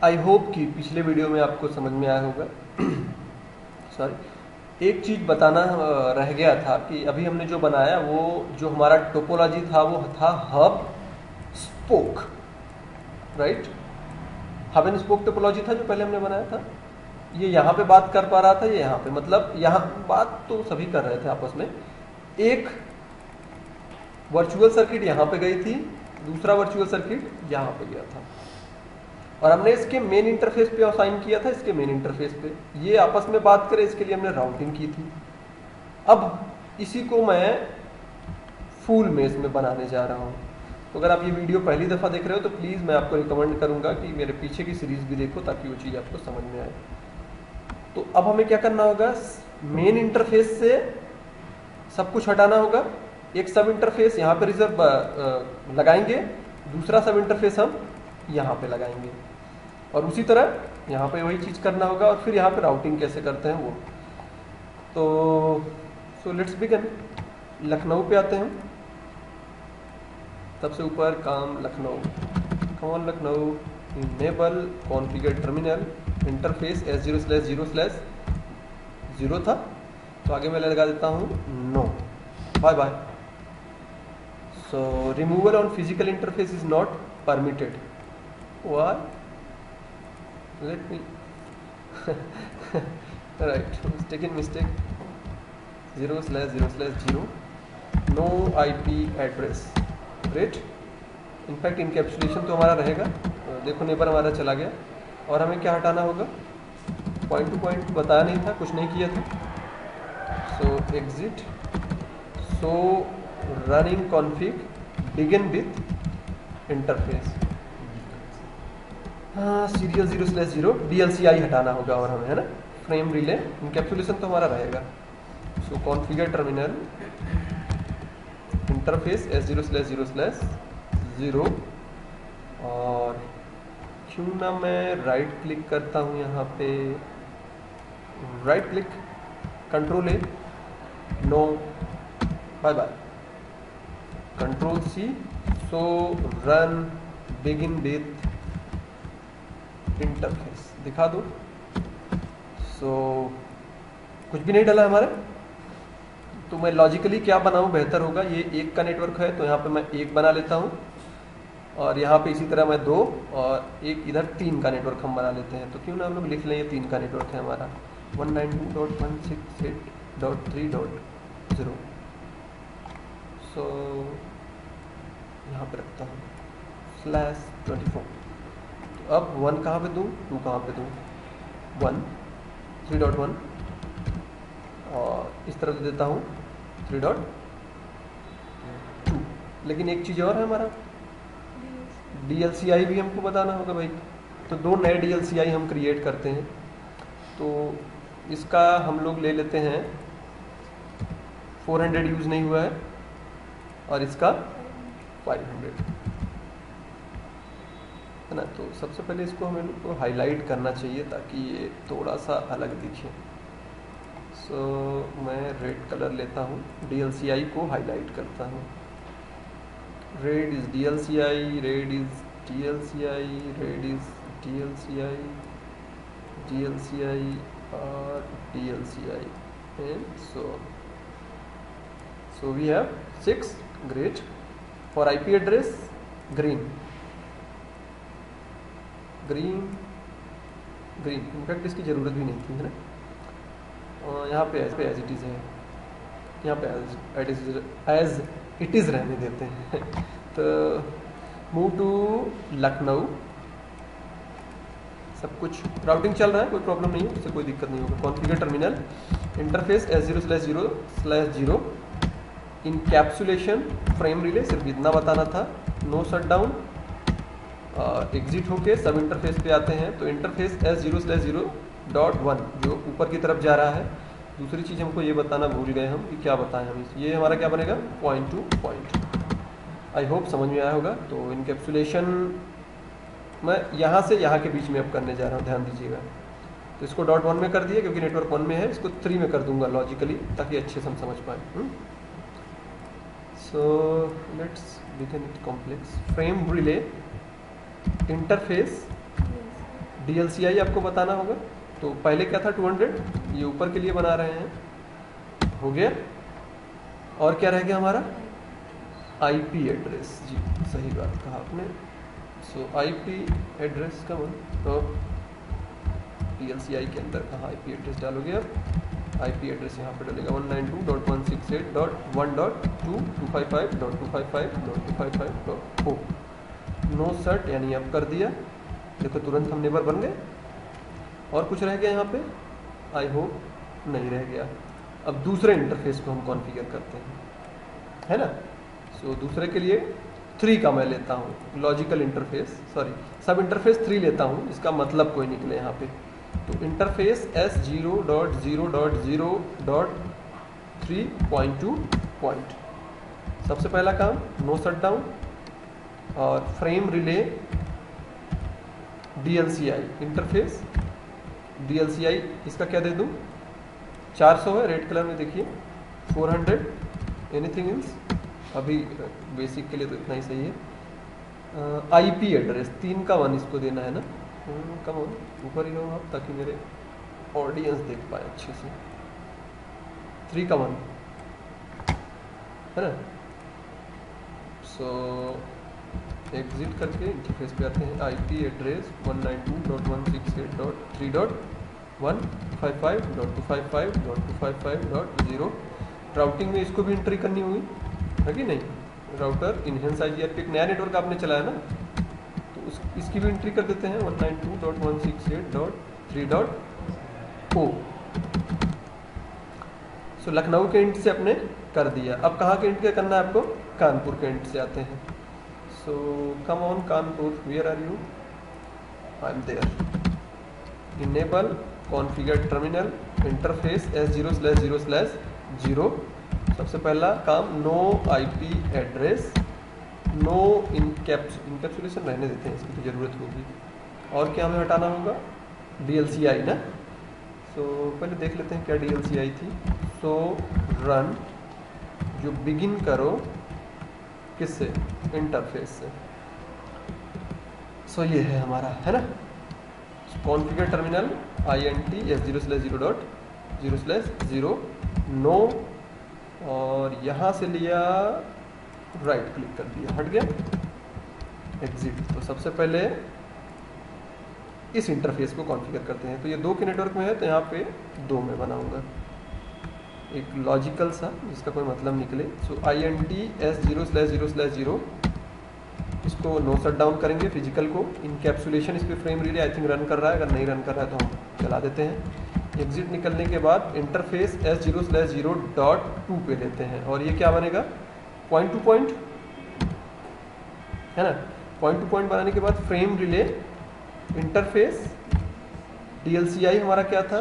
I hope कि पिछले video में आपको समझ में आया होगा। सॉरी, एक चीज़ बताना रह गया था कि अभी हमने जो बनाया वो जो हमारा टोपोलॉजी था वो था hub spoke, right. Hub and spoke topology था जो पहले हमने बनाया था। ये यहाँ पे बात कर पा रहा था, ये यहाँ पे, मतलब यहाँ बात तो सभी कर रहे थे आपस में। एक वर्चुअल सर्किट यहाँ पे गई थी, दूसरा वर्चुअल सर्किट यहाँ पे गया था, और हमने इसके मेन इंटरफेस पे असाइन किया था, इसके मेन इंटरफेस पे ये आपस में बात करें, इसके लिए हमने राउटिंग की थी। अब इसी को मैं फुल मेश में बनाने जा रहा हूँ। तो अगर आप ये वीडियो पहली दफ़ा देख रहे हो तो प्लीज़ मैं आपको रिकमेंड करूँगा कि मेरे पीछे की सीरीज़ भी देखो ताकि वो चीज़ आपको समझ में आए। तो अब हमें क्या करना होगा, मेन इंटरफेस से सब कुछ हटाना होगा। एक सब इंटरफेस यहाँ पे रिजर्व लगाएंगे, दूसरा सब इंटरफेस हम यहाँ पे लगाएंगे, और उसी तरह यहाँ पे वही चीज़ करना होगा। और फिर यहाँ पे राउटिंग कैसे करते हैं वो। तो सो लेट्स बिगिन। लखनऊ पे आते हैं हम, सबसे ऊपर काम Lucknow, come on Lucknow, enable configure terminal interface S0/0/0 था, तो आगे मैं लगा देता हूँ no, bye bye. So removal on physical interface is not permitted. Why? Let me write, mistake 0/0/0, no IP address, great. In fact encapsulation तो हमारा रहेगा। देखो नेबर हमारा चला गया, और हमें क्या हटाना होगा, पॉइंट टू पॉइंट बताया नहीं था, कुछ नहीं किया था। So exit, so running config begin with interface, हाँ सीरियल 0/0 DLCI हटाना होगा और हमें, है ना। फ्रेम रिले, इनकैप्सुलेशन तो हमारा रहेगा। सो कॉन्फिगर टर्मिनल इंटरफेस S0/0/0, और क्यों ना मैं राइट क्लिक करता हूँ यहाँ पे, right click, control A, no, bye bye, control C, so run begin with interface, दिखा दो। सो कुछ भी नहीं डला हमारे, तो मैं लॉजिकली क्या बनाऊँ बेहतर होगा, ये एक का नेटवर्क है तो यहाँ पे मैं एक बना लेता हूँ, और यहाँ पे इसी तरह मैं 2 और एक इधर 3 का नेटवर्क हम बना लेते हैं। तो क्यों ना हम लोग लिख लें ये 3 का नेटवर्क है हमारा, 192.168.3.0। सो यहाँ पे रखता हूँ /24। तो अब 1 कहाँ पे दूँ, 2 कहाँ पे दूँ, 1 3.1, और इस तरह से देता हूँ 3.2। लेकिन एक चीज़ और है हमारा, DLCI भी हमको बताना होगा भाई। तो 2 नए DLCI हम क्रिएट करते हैं। तो इसका हम लोग ले लेते हैं 400 यूज़ नहीं हुआ है, और इसका 500, है ना। तो सबसे पहले इसको हमें लोग को हाईलाइट करना चाहिए ताकि ये थोड़ा सा अलग दिखे। सो मैं रेड कलर लेता हूँ, DLCI को हाईलाइट करता हूँ। Red is DLCI, red is DLCI, red is DLCI, DLCI और DLCI, and so we have 6, great. For IP address, green, in fact इसकी ज़रूरत भी नहीं थी, है ना। यहाँ पे एज इट इज़ है, यहाँ पे एज इट इज़ रहने देते हैं। तो मूव टू लखनऊ, सब कुछ राउटिंग चल रहा है, कोई प्रॉब्लम नहीं है, उससे कोई दिक्कत नहीं होगा। Configure terminal interface S0/0/0, encapsulation frame relay, सिर्फ इतना बताना था, नो शटडाउन। एग्जिट होके सब इंटरफेस पे आते हैं, तो इंटरफेस S0/0.1 जो ऊपर की तरफ जा रहा है। दूसरी चीज़ हमको ये बताना भूल गए हम कि क्या बताएं हम, ये हमारा क्या बनेगा, point two point. I hope समझ में आया होगा। तो इनकैप्सुलेशन मैं यहाँ से यहाँ के बीच में अब करने जा रहा हूँ, ध्यान दीजिएगा। तो इसको .1 में कर दिया क्योंकि नेटवर्क 1 में है, इसको 3 में कर दूंगा लॉजिकली ताकि अच्छे से हम समझ पाए। So let's begin it complex. Frame relay interface DLCI आपको बताना होगा। तो पहले क्या था 200, ये ऊपर के लिए बना रहे हैं, हो गया। और क्या रह गया हमारा IP एड्रेस। जी सही बात कहा आपने। सो IP एड्रेस का तो DLCI के अंदर कहाँ IP एड्रेस डालोगे आप? IP एड्रेस यहाँ पे डलेगा 192.168.1.255.255.255.4 नो सेट, यानी अब कर दिया। देखो तुरंत हम नेबर बन गए। और कुछ रह गया यहाँ पे? आई होप नहीं रह गया। अब दूसरे इंटरफेस को हम कॉन्फ़िगर करते हैं, है ना। सो दूसरे के लिए 3 का मैं लेता हूँ, लॉजिकल इंटरफेस, सॉरी सब इंटरफेस 3 लेता हूँ, जिसका मतलब कोई निकले यहाँ पे। तो इंटरफेस S0.0.0.3.2 पॉइंट। सबसे पहला काम नो शटडाउन और frame relay DLCI interface DLCI, इसका क्या दे दूँ? 400 है रेड कलर में, देखिए 400। Anything else? अभी बेसिक के लिए तो इतना ही सही है। IP एड्रेस 3 का 1 इसको देना है ना। कम ऑन ऊपर ही हो आप, ताकि मेरे ऑडियंस देख पाए अच्छे से। 3 का 1 है ना। सो एग्जिट करके इंटरफेस पे आते हैं। IP address 192.168.3.155.255.255.0। राउटिंग में इसको भी एंट्री करनी होगी, है कि नहीं? राउटर इनहेंस IGRP एक नया नेटवर्क आपने चलाया ना, तो इसकी भी एंट्री कर देते हैं 192.168.3.0। सो लखनऊ के एंड से आपने कर दिया। अब कहाँ के एंड के करना है आपको? कानपुर के एंड से आते हैं। So come on Kanpur, where are you? I am there. Enable configure terminal interface S0/0/0। सबसे पहला काम no IP address, no encapsulation रहने देते हैं, इसकी तो ज़रूरत होगी। और क्या हमें हटाना होगा? DLCI ना। सो पहले देख लेते हैं क्या DLCI थी। सो रन, जो बिगिन करो किससे? इंटरफेस से। सो ये है हमारा, है ना। Configure terminal INT S0/0.0/0 no, और यहाँ से लिया राइट क्लिक कर दिया, हट गया। एग्जिट। तो सबसे पहले इस इंटरफेस को कॉन्फ़िगर करते हैं। तो ये 2 के नेटवर्क में है, तो यहाँ पे 2 में बनाऊंगा एक लॉजिकल सा, जिसका कोई मतलब निकले। सो INT S0/0/0, इसको नो शट डाउन करेंगे फिजिकल को। इनकैप्सुलेशन इस पर frame relay I think run कर रहा है, अगर नहीं रन कर रहा है तो हम चला देते हैं। एग्जिट निकलने के बाद इंटरफेस S0/0.2 पे लेते हैं, और ये क्या बनेगा? पॉइंट टू पॉइंट, है ना। पॉइंट टू पॉइंट बनाने के बाद फ्रेम रिले इंटरफेस DLCI हमारा क्या था?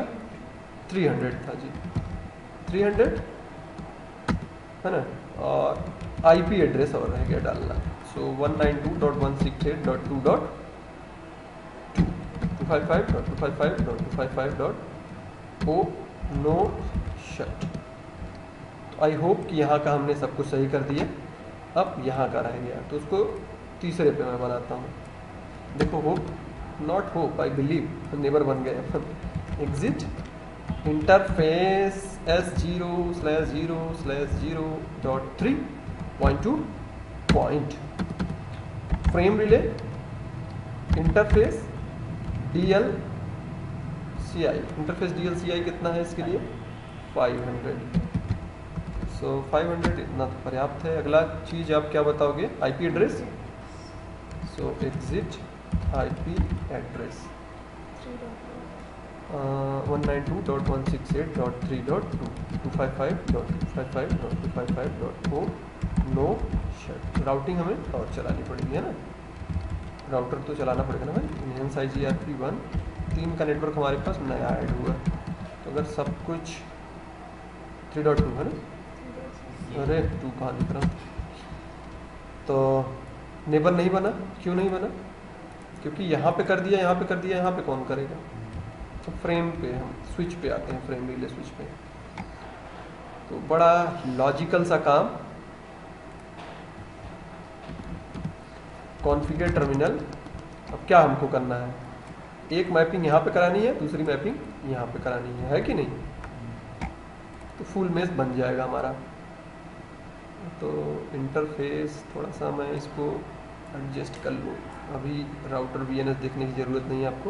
300 था जी, 300 है ना। और IP एड्रेस और रह गया डालना। सो 192.168.2.255.255.255.0 नो शट। आई होप कि यहाँ का हमने सब कुछ सही कर दिया। अब यहाँ का रह गया, तो उसको तीसरे पे मैं बनाता हूँ। देखो hope not hope, I believe neighbour बन गए। Exit interface S0/0/0.3.2 point. Frame relay interface DLCI, interface DLCI कितना है इसके लिए? 500। सो 500 इतना तो पर्याप्त है। अगला चीज़ आप क्या बताओगे? IP address. So exit IP address 192.168.3.2 no shut. Routing हमें और चलानी पड़ेगी, है ना। राउटर तो चलाना पड़ेगा ना भाई। इनहेंस IGRP 1, 3 का नेटवर्क हमारे पास नया ऐड हुआ। तो अगर सब कुछ 3.2 है ना, अरे 2 कहाँ लिख रहा हूँ। तो नेबर नहीं बना, क्यों नहीं बना? क्योंकि यहाँ पे कर दिया, यहाँ पे कर दिया, यहाँ पे कौन करेगा? तो फ्रेम पे हम स्विच पे आते हैं, फ्रेम रिले स्विच पे। तो बड़ा लॉजिकल सा काम। कॉन्फ़िगर टर्मिनल, अब क्या हमको करना है? एक मैपिंग यहाँ पे करानी है, दूसरी मैपिंग यहाँ पे करानी है कि नहीं? तो फुल मेश बन जाएगा हमारा। तो इंटरफेस थोड़ा सा मैं इसको एडजस्ट कर लूँ, अभी राउटर VNS देखने की ज़रूरत नहीं है आपको,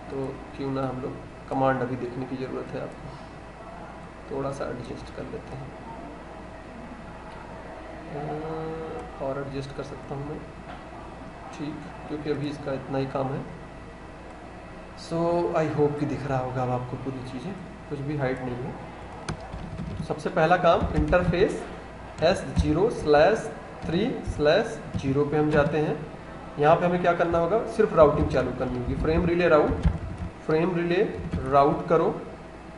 तो क्यों ना हम लोग कमांड अभी देखने की ज़रूरत है आपको, थोड़ा सा एडजस्ट कर लेते हैं। और एडजस्ट कर सकता हूँ मैं, ठीक, क्योंकि अभी इसका इतना ही काम है। सो आई होप कि दिख रहा होगा अब आपको पूरी चीज़ें, कुछ भी हाइड नहीं है। सबसे पहला काम इंटरफेस S0/3/0 पे हम जाते हैं। यहाँ पे हमें क्या करना होगा, सिर्फ राउटिंग चालू करनी होगी। फ्रेम रिले राउट करो।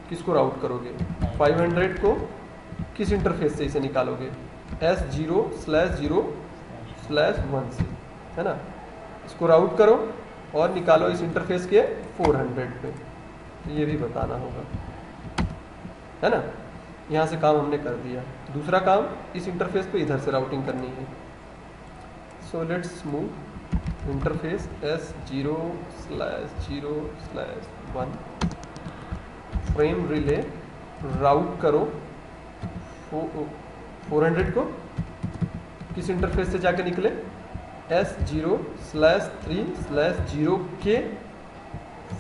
किसको राउट करोगे? 500 को किस इंटरफेस से इसे निकालोगे? S0/0/1 से, है ना? इसको राउट करो और निकालो इस इंटरफेस के 400 पे, तो ये भी बताना होगा, है ना? यहाँ से काम हमने कर दिया। दूसरा काम इस इंटरफेस पे इधर से राउटिंग करनी है। So let's move interface S0/0/1 frame relay route करो 400 को किस इंटरफेस से जाके निकले? S0/3/0 के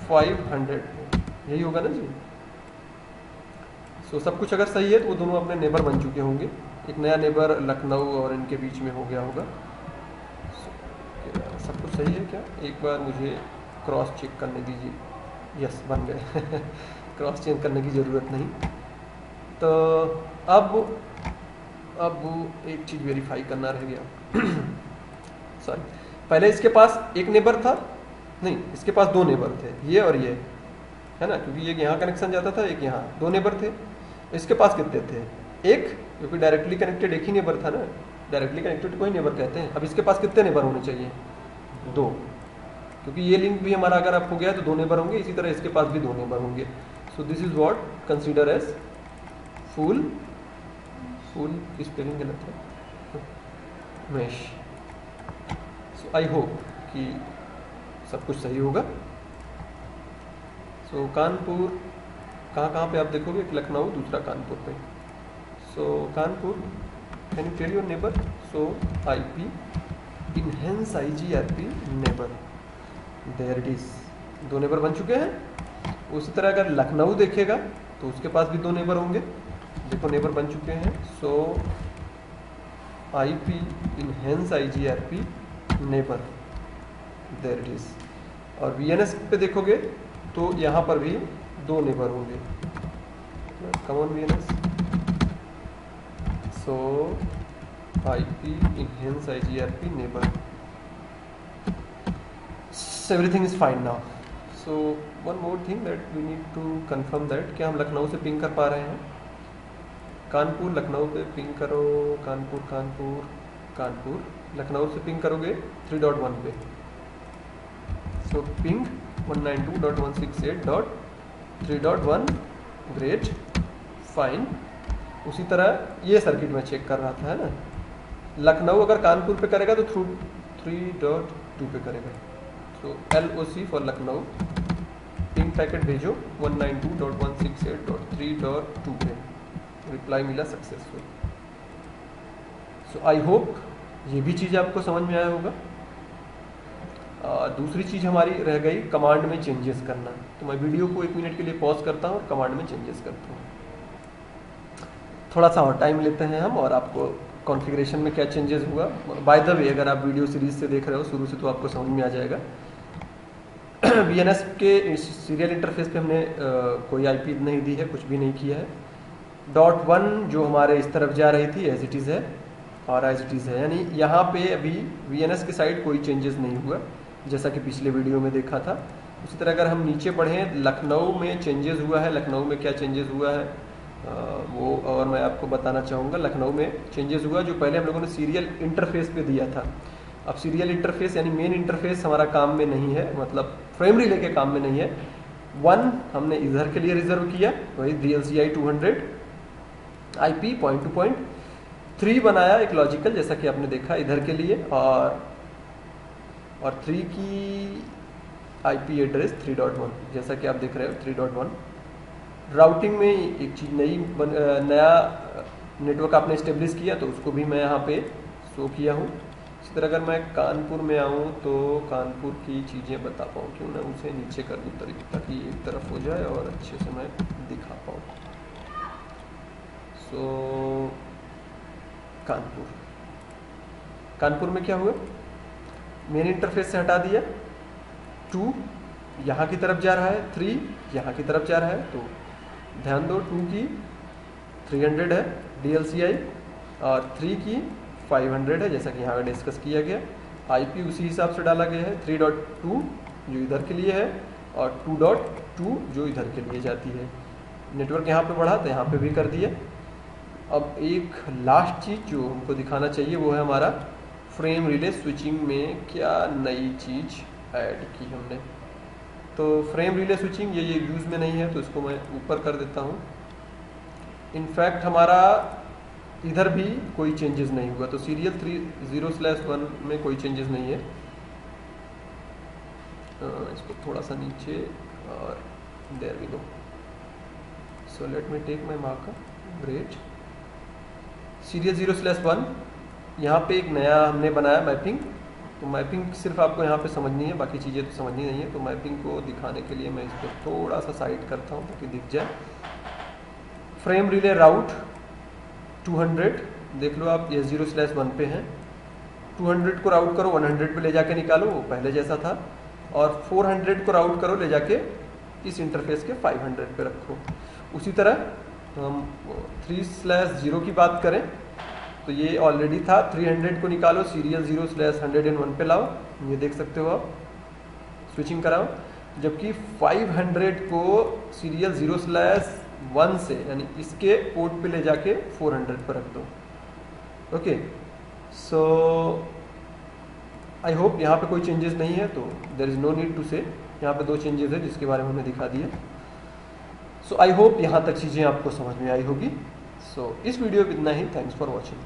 500 में, यही होगा ना जी? सो सब कुछ अगर सही है तो वो दोनों अपने नेबर बन चुके होंगे। एक नया नेबर लखनऊ और इनके बीच में हो गया होगा। सब कुछ सही है क्या? एक बार मुझे क्रॉस चेक करने दीजिए। यस, बन गए। क्रॉस चेक करने की ज़रूरत नहीं। तो अब एक चीज़ वेरीफाई करना रह गया। सॉरी, पहले इसके पास एक नेबर था, नहीं, इसके पास दो नेबर थे, ये और ये, है ना? क्योंकि एक यहाँ कनेक्शन जाता था, एक यहाँ, दो नेबर थे। इसके पास कितने थे? एक, क्योंकि डायरेक्टली कनेक्टेड एक ही नेबर था ना, डायरेक्टली कनेक्टेड को ही नेबर कहते हैं। अब इसके पास कितने नेबर होने चाहिए? दो, क्योंकि ये लिंक भी हमारा अगर आप हो गया तो दो नेबर होंगे, इसी तरह इसके पास भी दो नेबर होंगे। So this is what consider as full की स्पेलिंग गलत है, मेश। सो आई होप कि सब कुछ सही होगा। सो कानपुर कहाँ पे आप देखोगे? एक लखनऊ, दूसरा कानपुर पे। So Kanpur, can you tell your neighbour? So IP enhanced IGRP neighbour, there it is. दो नेबर बन चुके हैं। उसी तरह अगर लखनऊ देखेगा तो उसके पास भी दो नेबर होंगे। देखो नेबर बन चुके हैं। So IP enhanced IGRP neighbour, there it is. और VNS पे देखोगे तो यहाँ पर भी दो नेबर होंगे। Come on VNS। So IP enhance IGRP neighbor. Everything is fine now. So one more thing that we need to confirm that क्या हम लखनऊ से पिंग कर पा रहे हैं? कानपुर लखनऊ पे पिंग करो, कानपुर लखनऊ से पिंग करोगे 3.1 पे। सो पिंग 192.168.3.1, ग्रेट, फाइन। उसी तरह ये सर्किट में चेक कर रहा था, है ना? लखनऊ अगर कानपुर पे करेगा तो 3.2 पे करेगा। सो LOC for Lucknow, ping packet भेजो 192.168.3.2 पे, रिप्लाई मिला सक्सेसफुल। सो आई होप ये भी चीज़ आपको समझ में आया होगा। दूसरी चीज़ हमारी रह गई कमांड में चेंजेस करना। तो मैं वीडियो को 1 मिनट के लिए पॉज करता हूँ और कमांड में चेंजेस करता हूँ। थोड़ा सा और टाइम लेते हैं हम और आपको कॉन्फ़िगरेशन में क्या चेंजेस हुआ। बाय द वे, अगर आप वीडियो सीरीज से देख रहे हो शुरू से तो आपको समझ में आ जाएगा। VNS के सीरियल इंटरफेस पे हमने कोई IP नहीं दी है, कुछ भी नहीं किया है। .1 जो हमारे इस तरफ जा रही थी एज इट इज़ है और एज इट इज़ है, यानी यहाँ पे अभी VNS के साइड कोई चेंजेस नहीं हुआ, जैसा कि पिछले वीडियो में देखा था। उसी तरह अगर हम नीचे पढ़ें, लखनऊ में चेंजेस हुआ है। लखनऊ में क्या चेंजेस हुआ है वो और मैं आपको बताना चाहूँगा। लखनऊ में चेंजेस हुआ जो पहले हम लोगों ने सीरियल इंटरफेस पे दिया था। अब सीरियल इंटरफेस यानी मेन इंटरफेस हमारा काम में नहीं है, मतलब फ्रेम रिले के काम में नहीं है। 1 हमने इधर के लिए रिजर्व किया, वही DLCI 200 IP point two point. 3 बनाया एक लॉजिकल, जैसा कि आपने देखा इधर के लिए, और 3 की IP एड्रेस 3.1, जैसा कि आप देख रहे हो 3.1। राउटिंग में एक चीज़ नया नेटवर्क आपने इस्टेब्लिश किया तो उसको भी मैं यहाँ पे शो किया हूँ। इसी तरह अगर मैं कानपुर में आऊँ तो कानपुर की चीज़ें बता पाऊँ, क्यों ना उसे नीचे कर दूँ ताकि एक तरफ हो जाए और अच्छे से मैं दिखा पाऊँ। सो कानपुर में क्या हुआ, मेन इंटरफेस से हटा दिया, 2 यहाँ की तरफ जा रहा है, 3 यहाँ की तरफ जा रहा है। तो ध्यान दो 2 की 300 है DLCI और 3 की 500 है, जैसा कि यहाँ पे डिस्कस किया गया। IP उसी हिसाब से डाला गया है, 3.2 जो इधर के लिए है और 2.2 जो इधर के लिए जाती है। नेटवर्क यहाँ पे बढ़ा तो यहाँ पे भी कर दिया। अब एक लास्ट चीज़ जो हमको दिखाना चाहिए वो है हमारा फ्रेम रिले स्विचिंग में क्या नई चीज़ ऐड की हमने। तो फ्रेम रिले स्विचिंग ये यूज़ में नहीं है तो इसको मैं ऊपर कर देता हूँ। इनफैक्ट हमारा इधर भी कोई चेंजेस नहीं हुआ, तो सीरियल 30/1 में कोई चेंजेस नहीं है। इसको थोड़ा सा नीचे और there we go. So let me take my marker, great. Serial 0/1 यहाँ पे एक नया हमने बनाया मैपिंग। तो मैपिंग सिर्फ आपको यहाँ पे समझनी है, बाकी चीज़ें तो समझनी नहीं है। तो मैपिंग को दिखाने के लिए मैं इसको थोड़ा सा साइड करता हूँ ताकि दिख जाए। फ्रेम रिले राउट 200 देख लो आप, ये 0/1 पे हैं। 200 को राउट करो 100 पे ले जाके निकालो, वो पहले जैसा था। और 400 को राउट करो ले जाके इस इंटरफेस के 500 पे रखो। उसी तरह हम 3/0 की बात करें तो ये ऑलरेडी था, 300 को निकालो सीरियल 0/101 पे लाओ, ये देख सकते हो आप, स्विचिंग कराओ। जबकि 500 को सीरियल 0/1 से यानी इसके पोर्ट पे ले जाके 400 पर रख दो। ओके, सो आई होप यहाँ पे कोई चेंजेस नहीं है, तो there is no need to say. यहाँ पे 2 चेंजेस है जिसके बारे में हमने दिखा दिया। सो आई होप यहाँ तक चीज़ें आपको समझ में आई होगी। सो इस वीडियो में इतना ही। Thanks for watching.